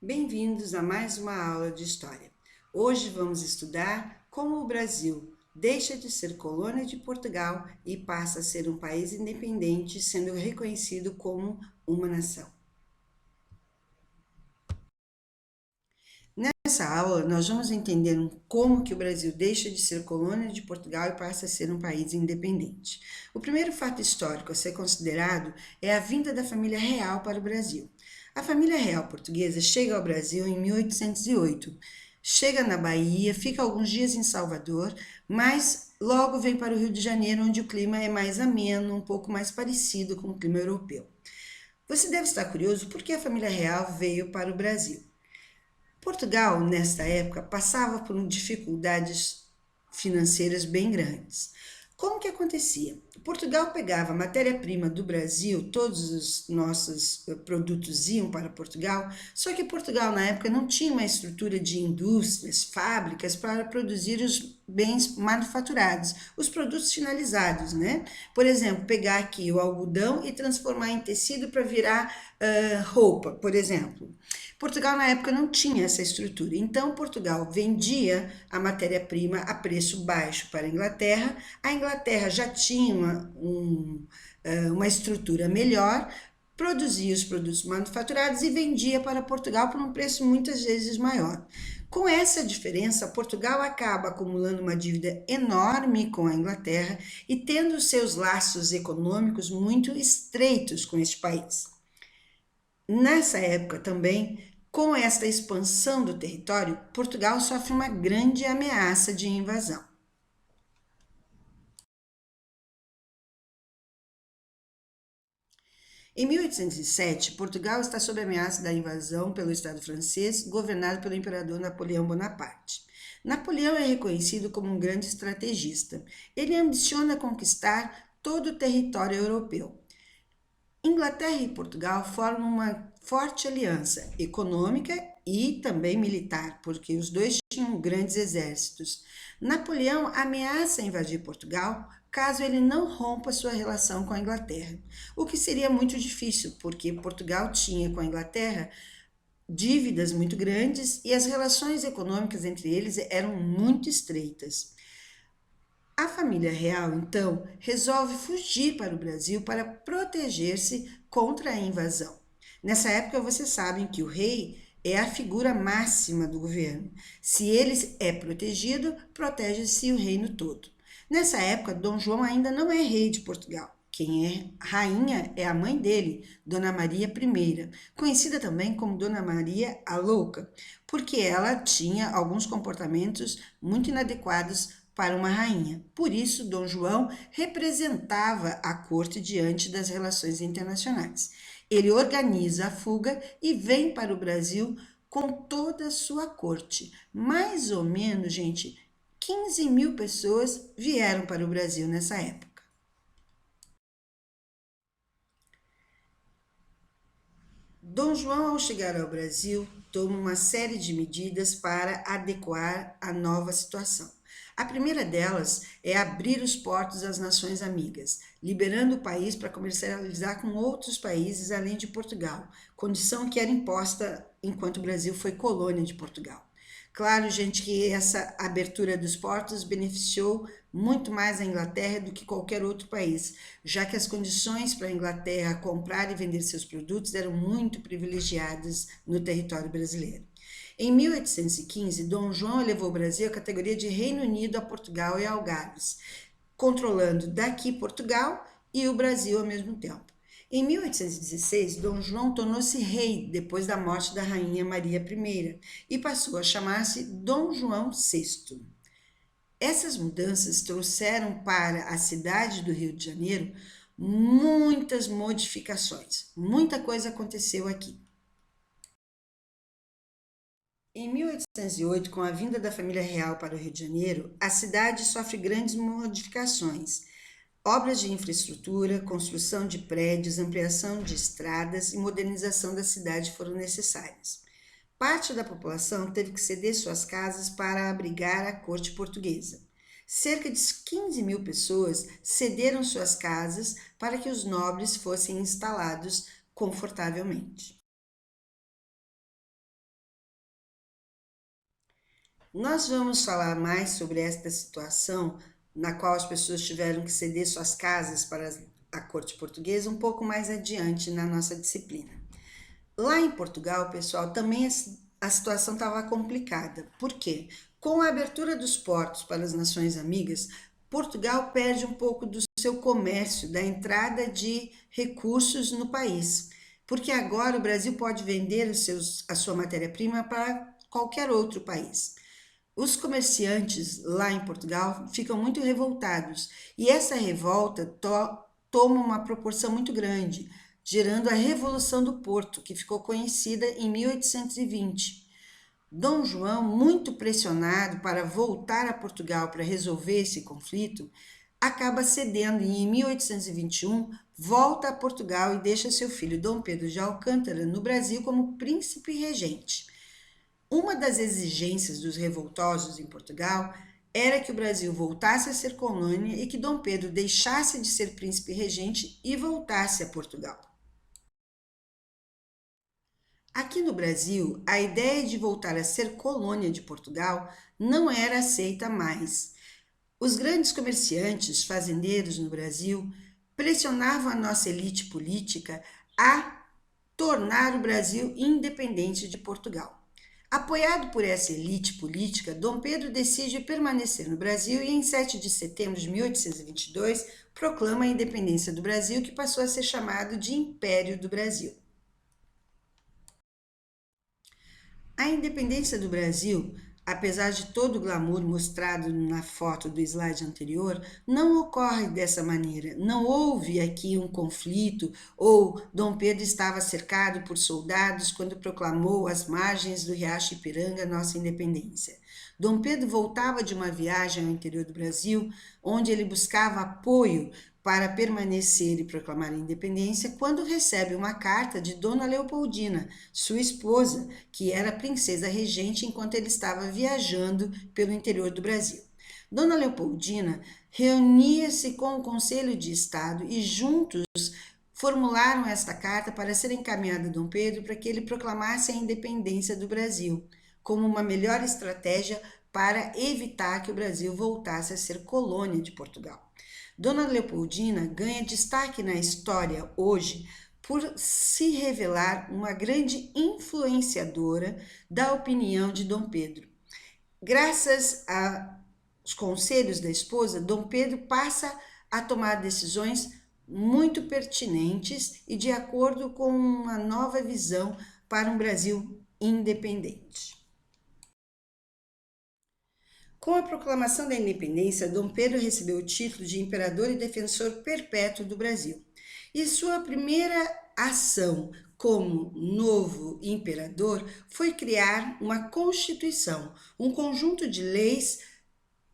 Bem-vindos a mais uma aula de História. Hoje vamos estudar como o Brasil deixa de ser colônia de Portugal e passa a ser um país independente, sendo reconhecido como uma nação. Nessa aula, nós vamos entender como que o Brasil deixa de ser colônia de Portugal e passa a ser um país independente. O primeiro fato histórico a ser considerado é a vinda da família real para o Brasil. A família real portuguesa chega ao Brasil em 1808. Chega na Bahia, fica alguns dias em Salvador, mas logo vem para o Rio de Janeiro, onde o clima é mais ameno, um pouco mais parecido com o clima europeu. Você deve estar curioso por que a família real veio para o Brasil. Portugal, nesta época, passava por dificuldades financeiras bem grandes. Como que acontecia? Portugal pegava a matéria-prima do Brasil, todos os nossos produtos iam para Portugal, só que Portugal na época não tinha uma estrutura de indústrias, fábricas para produzir os bens manufaturados, os produtos finalizados, né? Por exemplo, pegar aqui o algodão e transformar em tecido para virar roupa, por exemplo. Portugal na época não tinha essa estrutura, então Portugal vendia a matéria-prima a preço baixo para a Inglaterra já tinha uma estrutura melhor, produzia os produtos manufaturados e vendia para Portugal por um preço muitas vezes maior. Com essa diferença, Portugal acaba acumulando uma dívida enorme com a Inglaterra e tendo seus laços econômicos muito estreitos com este país. Nessa época também, com esta expansão do território, Portugal sofre uma grande ameaça de invasão. Em 1807, Portugal está sob ameaça da invasão pelo Estado francês, governado pelo imperador Napoleão Bonaparte. Napoleão é reconhecido como um grande estrategista. Ele ambiciona conquistar todo o território europeu. Inglaterra e Portugal formam uma forte aliança econômica e também militar, porque os dois tinham grandes exércitos. Napoleão ameaça invadir Portugal caso ele não rompa sua relação com a Inglaterra, o que seria muito difícil, porque Portugal tinha com a Inglaterra dívidas muito grandes e as relações econômicas entre eles eram muito estreitas. A família real, então, resolve fugir para o Brasil para proteger-se contra a invasão. Nessa época, vocês sabem que o rei é a figura máxima do governo. Se ele é protegido, protege-se o reino todo. Nessa época, Dom João ainda não é rei de Portugal. Quem é rainha é a mãe dele, Dona Maria I, conhecida também como Dona Maria a Louca, porque ela tinha alguns comportamentos muito inadequados para uma rainha. Por isso, Dom João representava a corte diante das relações internacionais. Ele organiza a fuga e vem para o Brasil com toda a sua corte. Mais ou menos, gente, 15 mil pessoas vieram para o Brasil nessa época. Dom João, ao chegar ao Brasil, toma uma série de medidas para adequar a nova situação. A primeira delas é abrir os portos às nações amigas, liberando o país para comercializar com outros países além de Portugal, condição que era imposta enquanto o Brasil foi colônia de Portugal. Claro, gente, que essa abertura dos portos beneficiou muito mais a Inglaterra do que qualquer outro país, já que as condições para a Inglaterra comprar e vender seus produtos eram muito privilegiadas no território brasileiro. Em 1815, Dom João elevou o Brasil à categoria de Reino Unido a Portugal e Algarves, controlando daqui Portugal e o Brasil ao mesmo tempo. Em 1816, Dom João tornou-se rei depois da morte da rainha Maria I e passou a chamar-se Dom João VI. Essas mudanças trouxeram para a cidade do Rio de Janeiro muitas modificações. Muita coisa aconteceu aqui. Em 1808, com a vinda da família real para o Rio de Janeiro, a cidade sofre grandes modificações. Obras de infraestrutura, construção de prédios, ampliação de estradas e modernização da cidade foram necessárias. Parte da população teve que ceder suas casas para abrigar a corte portuguesa. Cerca de 15 mil pessoas cederam suas casas para que os nobres fossem instalados confortavelmente. Nós vamos falar mais sobre esta situação na qual as pessoas tiveram que ceder suas casas para a corte portuguesa um pouco mais adiante na nossa disciplina. Lá em Portugal, pessoal, também a situação estava complicada. Por quê? Com a abertura dos portos para as nações amigas, Portugal perde um pouco do seu comércio, da entrada de recursos no país, porque agora o Brasil pode vender a sua matéria-prima para qualquer outro país. Os comerciantes lá em Portugal ficam muito revoltados e essa revolta toma uma proporção muito grande, gerando a Revolução do Porto, que ficou conhecida em 1820. Dom João, muito pressionado para voltar a Portugal para resolver esse conflito, acaba cedendo e em 1821 volta a Portugal e deixa seu filho Dom Pedro de Alcântara no Brasil como príncipe regente. Uma das exigências dos revoltosos em Portugal era que o Brasil voltasse a ser colônia e que Dom Pedro deixasse de ser príncipe regente e voltasse a Portugal. Aqui no Brasil, a ideia de voltar a ser colônia de Portugal não era aceita mais. Os grandes comerciantes, fazendeiros no Brasil, pressionavam a nossa elite política a tornar o Brasil independente de Portugal. Apoiado por essa elite política, Dom Pedro decide permanecer no Brasil e, em 7 de setembro de 1822, proclama a independência do Brasil, que passou a ser chamado de Império do Brasil. A independência do Brasil, apesar de todo o glamour mostrado na foto do slide anterior, não ocorre dessa maneira. Não houve aqui um conflito ou Dom Pedro estava cercado por soldados quando proclamou às margens do Riacho Ipiranga nossa independência. Dom Pedro voltava de uma viagem ao interior do Brasil, onde ele buscava apoio para permanecer e proclamar a independência, quando recebe uma carta de Dona Leopoldina, sua esposa, que era princesa regente enquanto ele estava viajando pelo interior do Brasil. Dona Leopoldina reunia-se com o Conselho de Estado e juntos formularam esta carta para ser encaminhada a Dom Pedro para que ele proclamasse a independência do Brasil, como uma melhor estratégia para evitar que o Brasil voltasse a ser colônia de Portugal. Dona Leopoldina ganha destaque na história hoje por se revelar uma grande influenciadora da opinião de Dom Pedro. Graças aos conselhos da esposa, Dom Pedro passa a tomar decisões muito pertinentes e de acordo com uma nova visão para um Brasil independente. Com a proclamação da independência, Dom Pedro recebeu o título de imperador e defensor perpétuo do Brasil. E sua primeira ação como novo imperador foi criar uma constituição, um conjunto de leis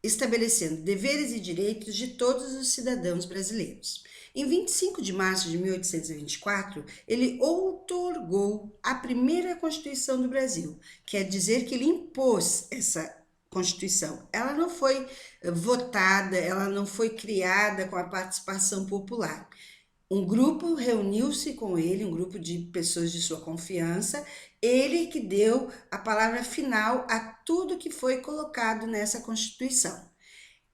estabelecendo deveres e direitos de todos os cidadãos brasileiros. Em 25 de março de 1824, ele outorgou a primeira Constituição do Brasil, quer dizer que ele impôs essa Constituição. Ela não foi votada, ela não foi criada com a participação popular. Um grupo reuniu-se com ele, um grupo de pessoas de sua confiança, ele que deu a palavra final a tudo que foi colocado nessa Constituição.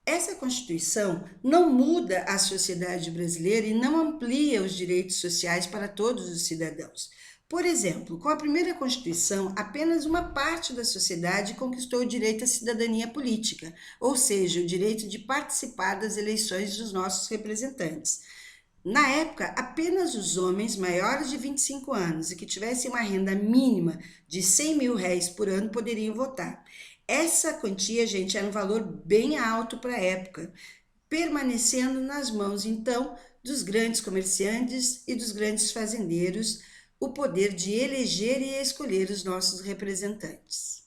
Essa Constituição não muda a sociedade brasileira e não amplia os direitos sociais para todos os cidadãos. Por exemplo, com a primeira Constituição, apenas uma parte da sociedade conquistou o direito à cidadania política, ou seja, o direito de participar das eleições dos nossos representantes. Na época, apenas os homens maiores de 25 anos e que tivessem uma renda mínima de 100 mil réis por ano poderiam votar. Essa quantia, gente, era um valor bem alto para a época, permanecendo nas mãos, então, dos grandes comerciantes e dos grandes fazendeiros, o poder de eleger e escolher os nossos representantes.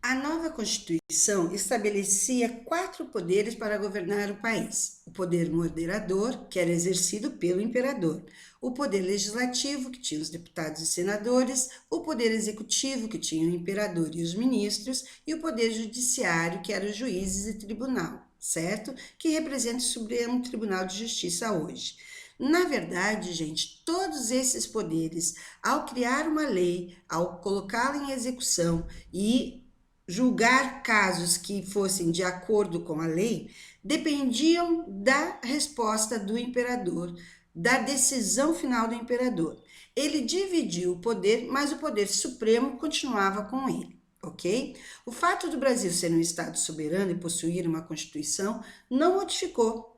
A nova Constituição estabelecia 4 poderes para governar o país: o poder moderador, que era exercido pelo imperador, o poder legislativo, que tinha os deputados e senadores, o poder executivo, que tinha o imperador e os ministros, e o poder judiciário, que eram os juízes e tribunal, certo? Que representa o Supremo Tribunal de Justiça hoje. Na verdade, gente, todos esses poderes, ao criar uma lei, ao colocá-la em execução e julgar casos que fossem de acordo com a lei, dependiam da resposta do imperador, da decisão final do imperador. Ele dividiu o poder, mas o poder supremo continuava com ele. Ok? O fato do Brasil ser um Estado soberano e possuir uma Constituição não modificou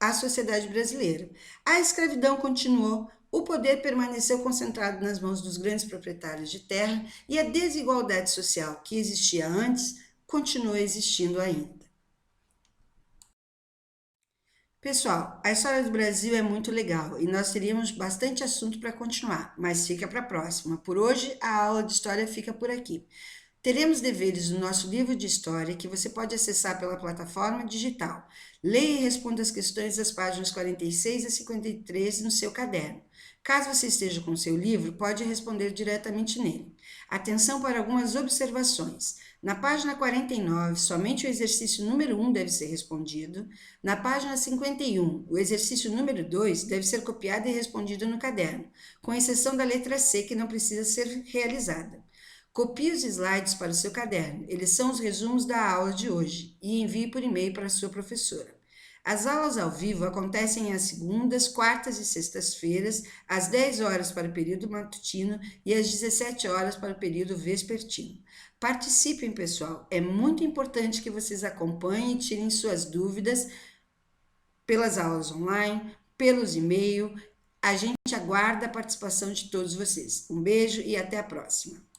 a sociedade brasileira. A escravidão continuou, o poder permaneceu concentrado nas mãos dos grandes proprietários de terra e a desigualdade social que existia antes continua existindo ainda. Pessoal, a história do Brasil é muito legal e nós teríamos bastante assunto para continuar, mas fica para a próxima. Por hoje, a aula de história fica por aqui. Teremos deveres no nosso livro de história que você pode acessar pela plataforma digital. Leia e responda as questões das páginas 46 a 53 no seu caderno. Caso você esteja com o seu livro, pode responder diretamente nele. Atenção para algumas observações. Na página 49, somente o exercício número 1 deve ser respondido. Na página 51, o exercício número 2 deve ser copiado e respondido no caderno, com exceção da letra C, que não precisa ser realizada. Copie os slides para o seu caderno, eles são os resumos da aula de hoje, e envie por e-mail para a sua professora. As aulas ao vivo acontecem às segundas, quartas e sextas-feiras, às 10 horas para o período matutino e às 17 horas para o período vespertino. Participem, pessoal, é muito importante que vocês acompanhem e tirem suas dúvidas pelas aulas online, pelos e-mails. A gente aguarda a participação de todos vocês. Um beijo e até a próxima.